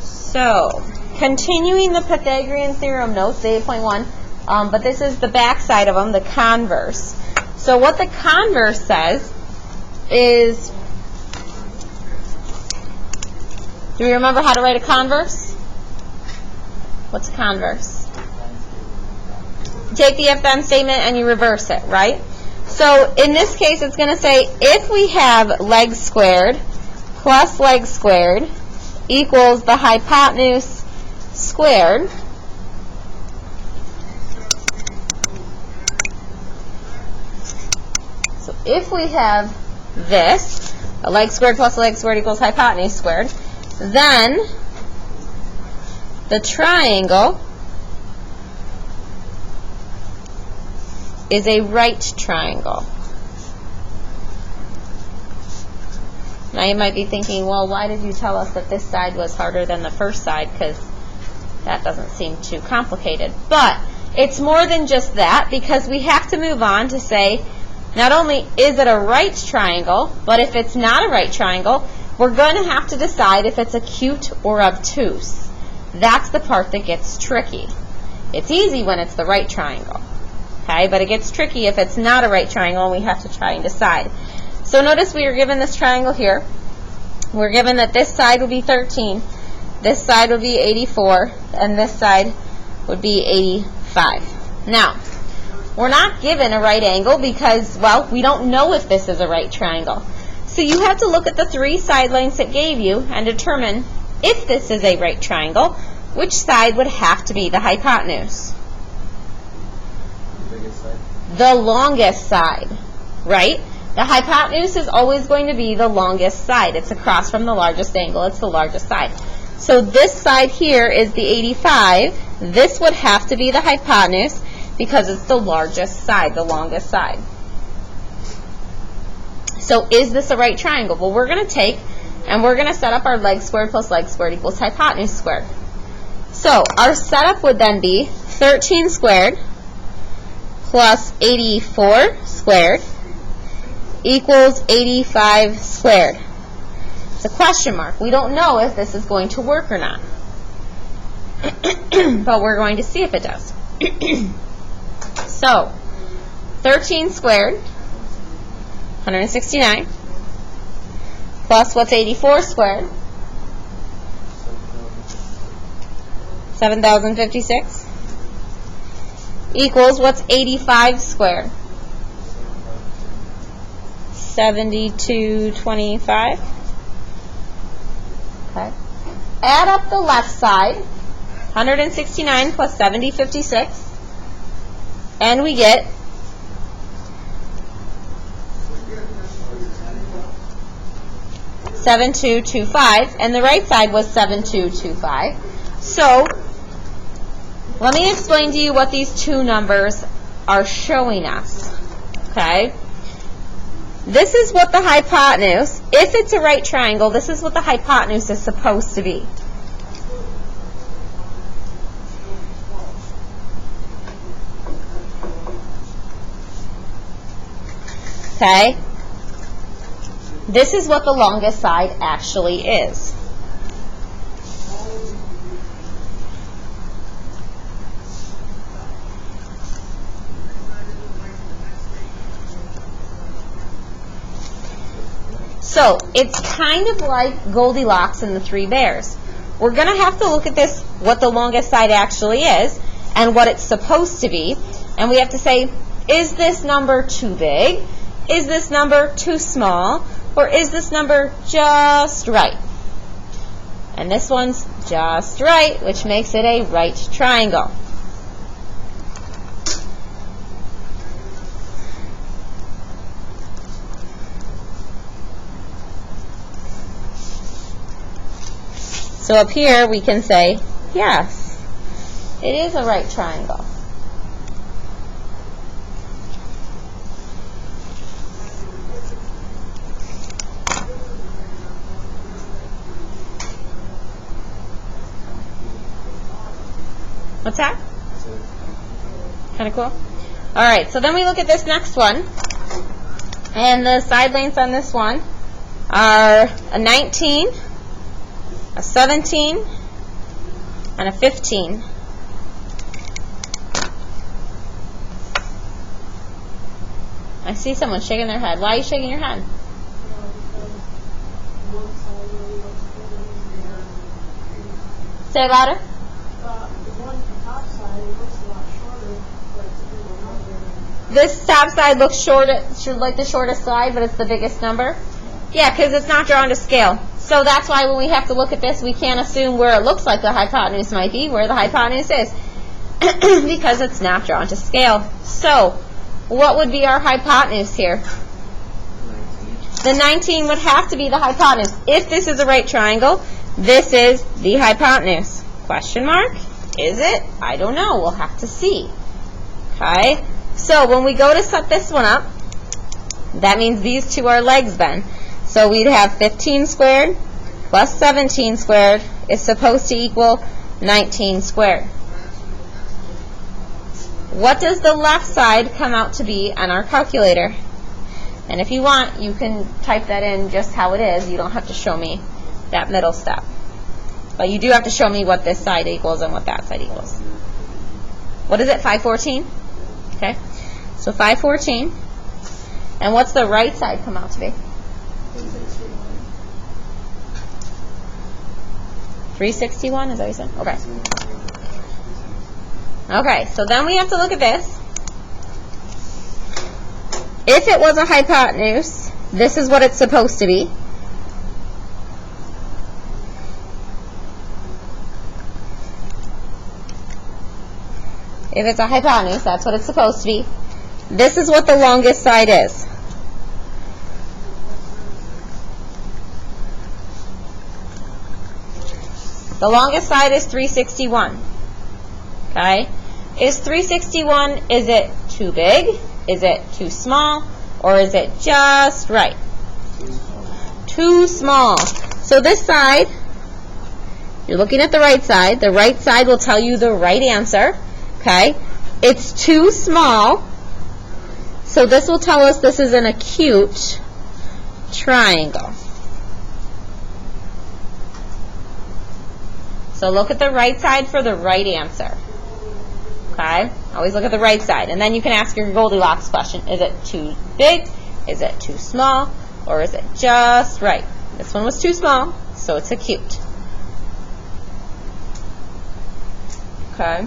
So, continuing the Pythagorean theorem notes, 8.1, but this is the back side of them, the converse. So what the converse says is, do you remember how to write a converse? What's a converse? Take the if-then statement and you reverse it, right? So in this case, it's going to say if we have legs squared plus legs squared equals the hypotenuse squared, so if we have this, a leg squared plus a leg squared equals hypotenuse squared, then the triangle is a right triangle. Now you might be thinking, well, why did you tell us that this side was harder than the first side? Because that doesn't seem too complicated. But it's more than just that, because we have to move on to say, not only is it a right triangle, but if it's not a right triangle, we're going to have to decide if it's acute or obtuse. That's the part that gets tricky. It's easy when it's the right triangle, okay? But it gets tricky if it's not a right triangle and we have to try and decide. So notice we are given this triangle here. We're given that this side would be 13, this side would be 84, and this side would be 85. Now, we're not given a right angle because, well, we don't know if this is a right triangle. So you have to look at the three side lengths it gave you and determine if this is a right triangle, which side would have to be the hypotenuse? The biggest side. The longest side, right? The hypotenuse is always going to be the longest side. It's across from the largest angle. It's the largest side. So this side here is the 85. This would have to be the hypotenuse because it's the largest side, the longest side. So is this a right triangle? Well, we're going to take and we're going to set up our leg squared plus leg squared equals hypotenuse squared. So our setup would then be 13 squared plus 84 squared equals 85 squared. It's a question mark. We don't know if this is going to work or not. But we're going to see if it does. So, 13 squared, 169, plus what's 84 squared? 7,056. Equals what's 85 squared? 7225. Okay. Add up the left side, 169 plus 7056, and we get 7225, and the right side was 7225. So, let me explain to you what these two numbers are showing us. Okay? This is what the hypotenuse, if it's a right triangle, this is what the hypotenuse is supposed to be. Okay? This is what the longest side actually is. So, it's kind of like Goldilocks and the Three Bears. We're going to have to look at this, what the longest side actually is, and what it's supposed to be. And we have to say, is this number too big? Is this number too small? Or is this number just right? And this one's just right, which makes it a right triangle. So up here we can say, yes, it is a right triangle. What's that? Kind of cool? Alright, so then we look at this next one. And the side lengths on this one are a 19, a 17, and a 15. I see someone shaking their head. Why are you shaking your head? Say it louder. This top side looks like the shortest side, but it's the biggest number. Yeah, because it's not drawn to scale. So that's why when we have to look at this, we can't assume where it looks like the hypotenuse might be, where the hypotenuse is, because it's not drawn to scale. So what would be our hypotenuse here? 19. The 19 would have to be the hypotenuse. If this is a right triangle, this is the hypotenuse. Question mark? Is it? I don't know. We'll have to see. Okay? So when we go to set this one up, that means these two are legs then. So we'd have 15 squared plus 17 squared is supposed to equal 19 squared. What does the left side come out to be on our calculator? And if you want, you can type that in just how it is. You don't have to show me that middle step. But you do have to show me what this side equals and what that side equals. What is it, 514? Okay. So 514. And what's the right side come out to be? 361, is that what you said? Okay. Okay, so then we have to look at this. If it was a hypotenuse, this is what it's supposed to be. If it's a hypotenuse, that's what it's supposed to be. This is what the longest side is. The longest side is 361. Okay? Is 361, is it too big? Is it too small? Or is it just right? Too small. So this side, you're looking at the right side. The right side will tell you the right answer. Okay? It's too small. So this will tell us this is an acute triangle. So look at the right side for the right answer. Okay? Always look at the right side. And then you can ask your Goldilocks question. Is it too big? Is it too small? Or is it just right? This one was too small, so it's acute. Okay?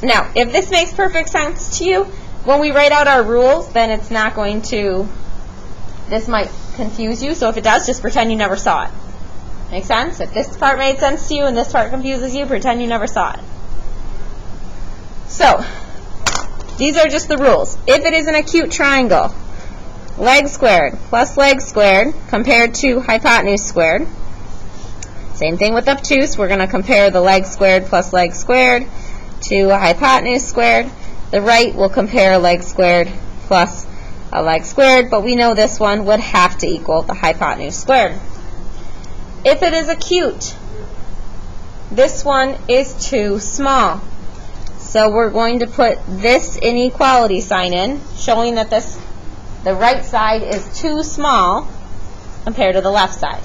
Now, if this makes perfect sense to you, when we write out our rules, then it's not going to, this might confuse you. So if it does, just pretend you never saw it. Make sense? If this part made sense to you and this part confuses you, pretend you never saw it. So, these are just the rules. If it is an acute triangle, leg squared plus leg squared compared to hypotenuse squared. Same thing with obtuse. We're going to compare the leg squared plus leg squared to a hypotenuse squared. The right will compare leg squared plus a leg squared, but we know this one would have to equal the hypotenuse squared. If it is acute, this one is too small. So we're going to put this inequality sign in, showing that the right side is too small compared to the left side.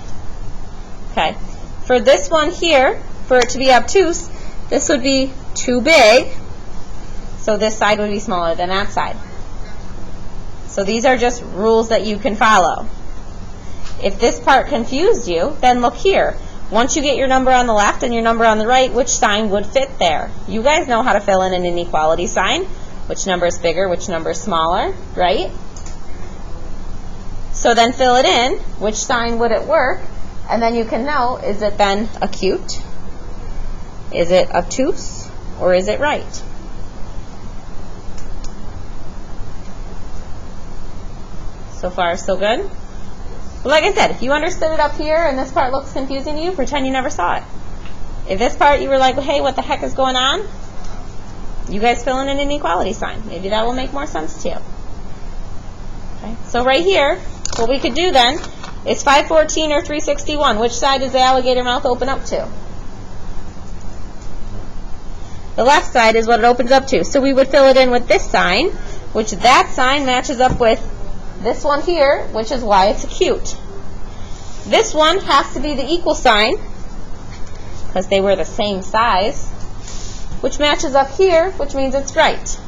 Okay. For this one here, for it to be obtuse, this would be too big, so this side would be smaller than that side. So these are just rules that you can follow. If this part confused you, then look here. Once you get your number on the left and your number on the right, which sign would fit there? You guys know how to fill in an inequality sign. Which number is bigger, which number is smaller, right? So then fill it in. Which sign would it work? And then you can know, is it then acute? Is it obtuse? Or is it right? So far, so good? But like I said, if you understood it up here and this part looks confusing to you, pretend you never saw it. If this part you were like, hey, what the heck is going on? You guys fill in an inequality sign. Maybe that will make more sense to you. Okay. So right here, what we could do then is 514 or 361. Which side does the alligator mouth open up to? The left side is what it opens up to. So we would fill it in with this sign, which that sign matches up with this one here, which is why it's acute. This one has to be the equal sign, because they were the same size, which matches up here, which means it's right.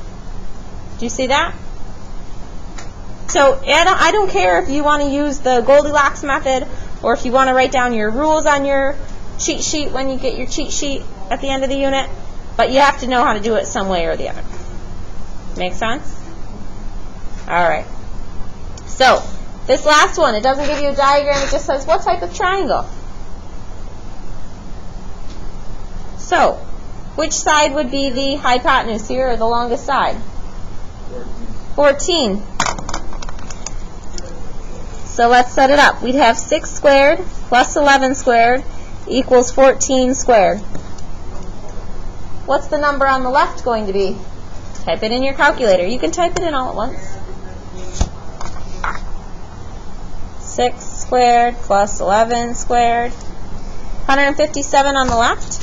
Do you see that? So I don't care if you want to use the Goldilocks method or if you want to write down your rules on your cheat sheet when you get your cheat sheet at the end of the unit, but you have to know how to do it some way or the other. Make sense? All right. So this last one, it doesn't give you a diagram, it just says what type of triangle. So which side would be the hypotenuse here, or the longest side? 14. So let's set it up. We'd have 6 squared plus 11 squared equals 14 squared. What's the number on the left going to be? Type it in your calculator. You can type it in all at once. 6 squared plus 11 squared. 157 on the left.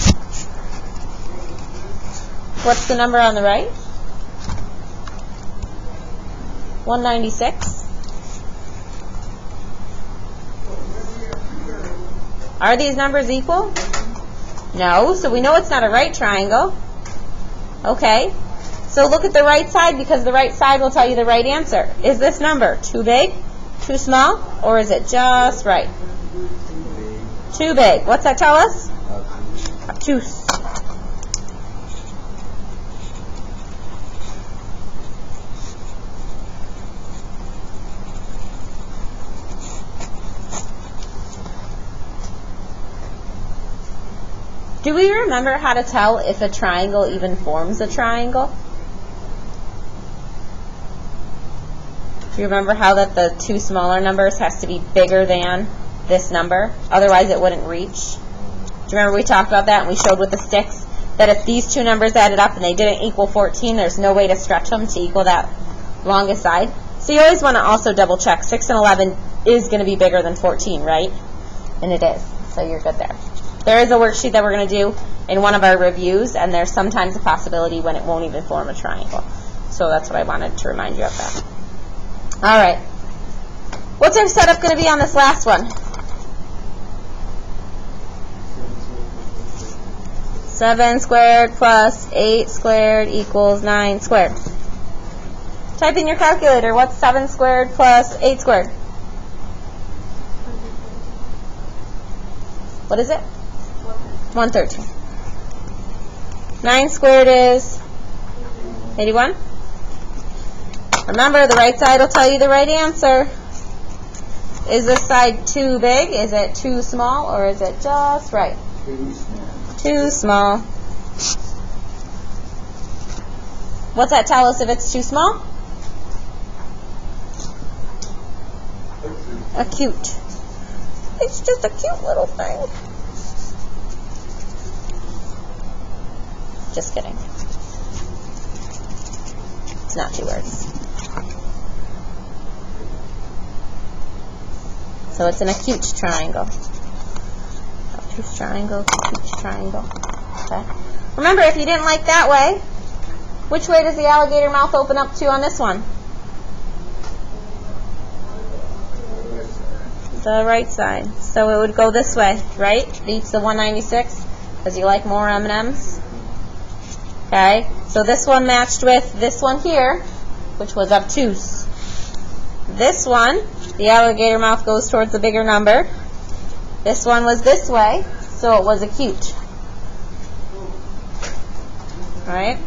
What's the number on the right? 196. Are these numbers equal? No, so we know it's not a right triangle. Okay, so look at the right side, because the right side will tell you the right answer. Is this number too big, too small, or is it just right? Too big. What's that tell us? Obtuse. Do we remember how to tell if a triangle even forms a triangle? Do you remember how that the two smaller numbers has to be bigger than this number? Otherwise it wouldn't reach. Do you remember we talked about that and we showed with the sticks that if these two numbers added up and they didn't equal 14, there's no way to stretch them to equal that longest side? So you always want to also double check. 6 and 11 is going to be bigger than 14, right? And it is. So you're good there. There is a worksheet that we're going to do in one of our reviews, and there's sometimes a possibility when it won't even form a triangle. So that's what I wanted to remind you of that. All right. What's our setup going to be on this last one? 7 squared plus 8 squared equals 9 squared. Type in your calculator. What's 7 squared plus 8 squared? What is it? 113. 9 squared is 81. Remember, the right side will tell you the right answer. Is this side too big? Is it too small? Or is it just right? Too small. What's that tell us if it's too small? Acute. It's just a cute little thing. Just kidding. It's not 2 words. So it's an acute triangle. Obtuse triangle, acute triangle. Okay. Remember, if you didn't like that way, which way does the alligator mouth open up to on this one? The right side. So it would go this way, right? Beats the 196 because you like more M&Ms. Okay, so this one matched with this one here, which was obtuse. This one, the alligator mouth goes towards the bigger number. This one was this way, so it was acute. All right?